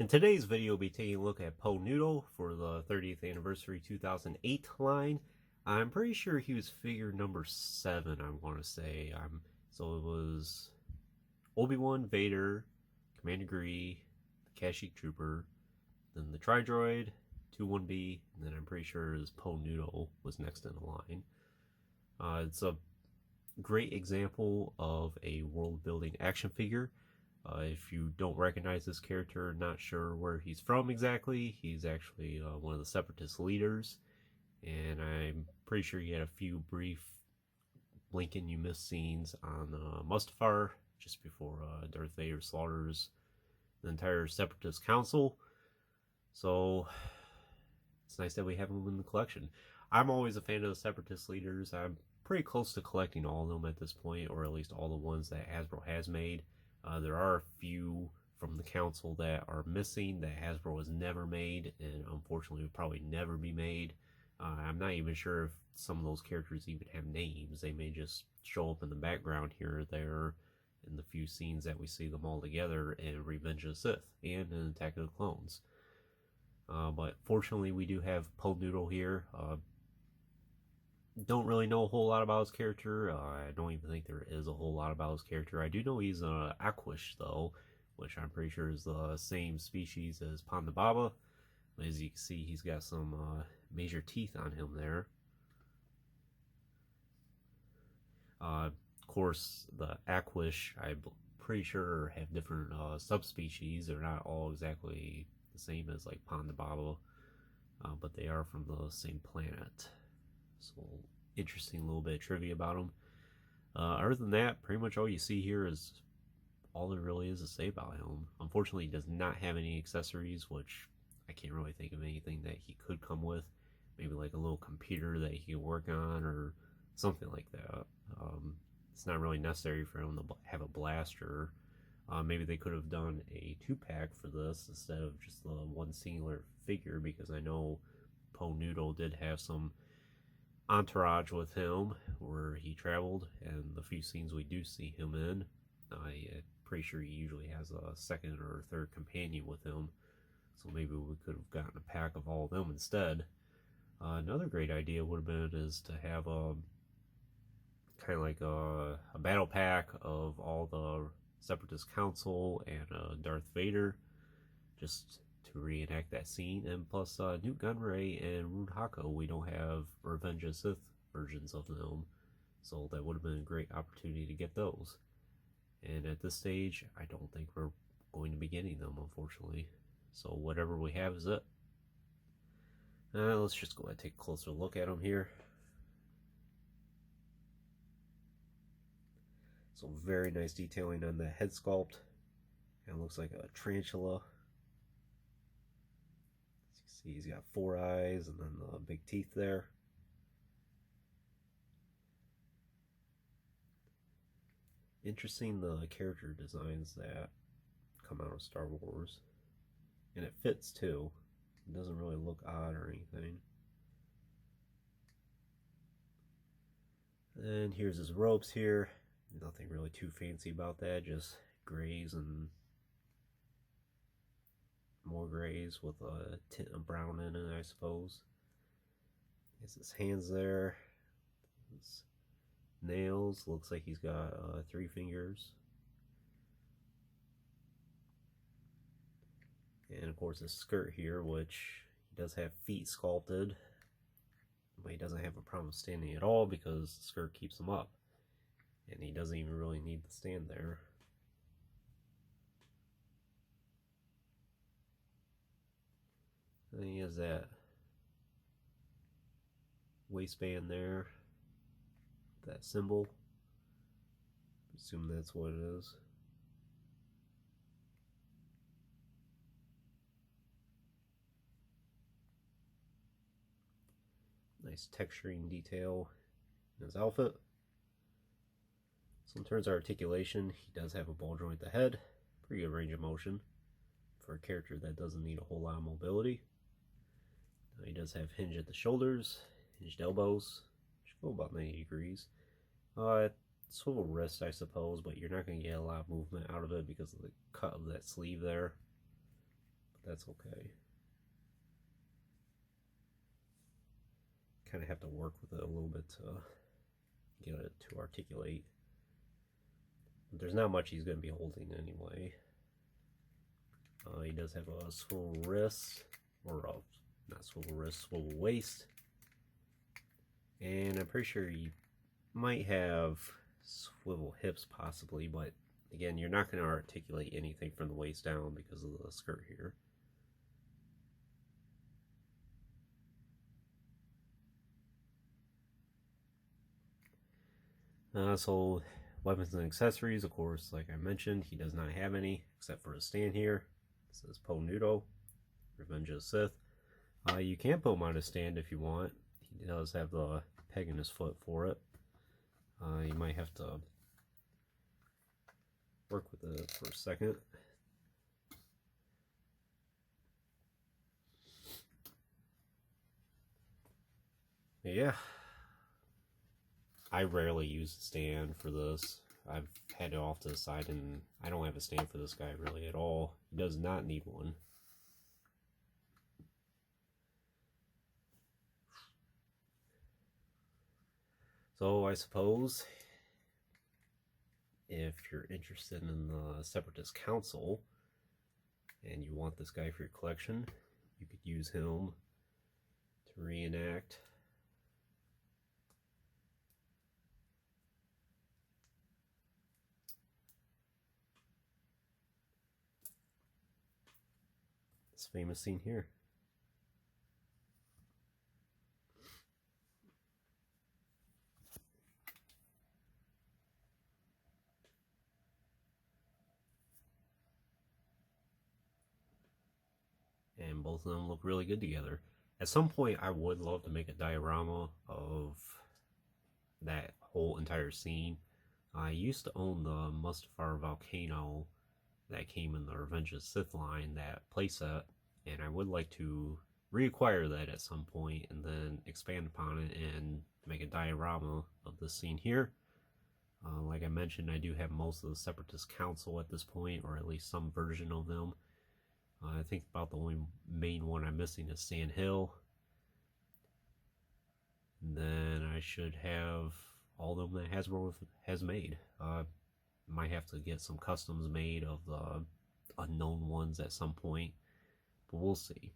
In today's video, we'll be taking a look at Nudo for the 30th anniversary 2008 line. I'm pretty sure he was figure number 7, I want to say. So it was Obi-Wan, Vader, Commander Gree, the Kashyyyk Trooper, then the Tri-Droid, 2-1B, and then I'm pretty sure his Nudo was next in the line. It's a great example of a world-building action figure. If you don't recognize this character, not sure where he's from exactly, he's actually one of the Separatist leaders, and I'm pretty sure he had a few brief blink and you miss scenes on Mustafar just before Darth Vader slaughters the entire Separatist council. So it's nice that we have him in the collection. I'm always a fan of the Separatist leaders. I'm pretty close to collecting all of them at this point, or at least all the ones that Hasbro has made. There are a few from the council that are missing that Hasbro has never made, and unfortunately will probably never be made. I'm not even sure if some of those characters even have names. They may just show up in the background here or there in the few scenes that we see them all together in Revenge of the Sith and in Attack of the Clones. But fortunately we do have Nudo here. Don't really know a whole lot about his character. I don't even think there is a whole lot about his character. I do know he's an Aquash though, which I'm pretty sure is the same species as Ponda Baba. As you can see, he's got some major teeth on him there. Of course, the Aquash, I'm pretty sure, have different subspecies. They're not all exactly the same as like Ponda Baba, but they are from the same planet. So interesting little bit of trivia about them. Other than that, pretty much all you see here is all there really is to say about him. Unfortunately, he does not have any accessories, which I can't really think of anything that he could come with. Maybe like a little computer that he could work on or something like that. It's not really necessary for him to have a blaster. Maybe they could have done a 2-pack for this instead of just the one singular figure, because I know Nudo did have some entourage with him where he traveled, and the few scenes we do see him in, I'm pretty sure he usually has a second or third companion with him, so maybe we could have gotten a pack of all of them instead. Another great idea would have been is to have a kind of like a battle pack of all the Separatist Council and Darth Vader, just to reenact that scene, and plus Newt Gunray and Rune Hako. We don't have Revenge of the Sith versions of them, so that would have been a great opportunity to get those. And at this stage, I don't think we're going to be getting them, unfortunately. So whatever we have is it. Let's just go ahead and take a closer look at them here. So very nice detailing on the head sculpt. It looks like a tarantula. See, he's got 4 eyes and then the big teeth there. Interesting, the character designs that come out of Star Wars. And it fits too. It doesn't really look odd or anything. And here's his robes here. Nothing really too fancy about that, just grays and more grays with a tint of brown in it, I suppose. Has his hands there. His nails, looks like he's got 3 fingers. And of course his skirt here, which he does have feet sculpted, but he doesn't have a problem standing at all because the skirt keeps him up. And he doesn't even really need to stand there. And he has that waistband there, that symbol. Assume that's what it is. Nice texturing detail in his outfit. So in terms of articulation, he does have a ball joint at the head. Pretty good range of motion for a character that doesn't need a whole lot of mobility. He does have hinge at the shoulders, hinged elbows, which go about 90 degrees. Swivel wrist, I suppose, but you're not going to get a lot of movement out of it because of the cut of that sleeve there. that's okay. Kind of have to work with it a little bit to get it to articulate. But there's not much he's going to be holding anyway. He does have a swivel wrist, or not swivel wrist, swivel waist. And I'm pretty sure he might have swivel hips possibly, but again, you're not going to articulate anything from the waist down because of the skirt here. So weapons and accessories, of course, like I mentioned, he does not have any except for a stand here. It says Nudo, Revenge of the Sith. You can put him on a stand if you want. He does have the peg in his foot for it. You might have to work with it for a second. Yeah. I rarely use a stand for this. I've had it off to the side, and I don't have a stand for this guy really at all. He does not need one. So I suppose if you're interested in the Separatist Council and you want this guy for your collection, you could use him to reenact this famous scene here. And both of them look really good together. At some point, I would love to make a diorama of that whole entire scene. I used to own the Mustafar Volcano that came in the Revenge of the Sith line, that playset, and I would like to reacquire that at some point and then expand upon it and make a diorama of this scene here. Like I mentioned, I do have most of the Separatist Council at this point, or at least some version of them. I think about the only main one I'm missing is Sand Hill. And then I should have all of them that Hasbro has made. Might have to get some customs made of the unknown ones at some point, but we'll see.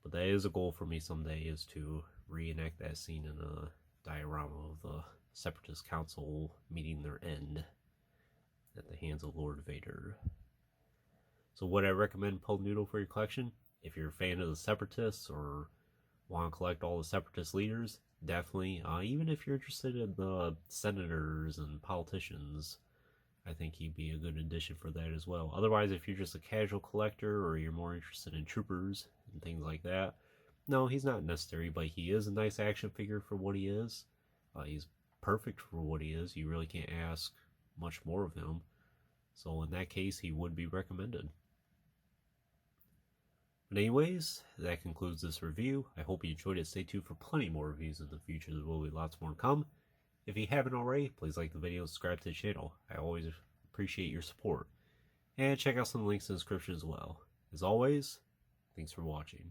But that is a goal for me someday, is to reenact that scene in a diorama of the Separatist Council meeting their end at the hands of Lord Vader. So would I recommend Nudo for your collection? If you're a fan of the Separatists or want to collect all the Separatist leaders, definitely. Even if you're interested in the senators and politicians, I think he'd be a good addition for that as well. Otherwise, if you're just a casual collector or you're more interested in troopers and things like that, no, he's not necessary, but he is a nice action figure for what he is. He's perfect for what he is. You really can't ask much more of him. So in that case, he would be recommended. But anyways, that concludes this review. I hope you enjoyed it. Stay tuned for plenty more reviews in the future. There will be lots more to come. If you haven't already, please like the video and subscribe to the channel. I always appreciate your support. And check out some links in the description as well. As always, thanks for watching.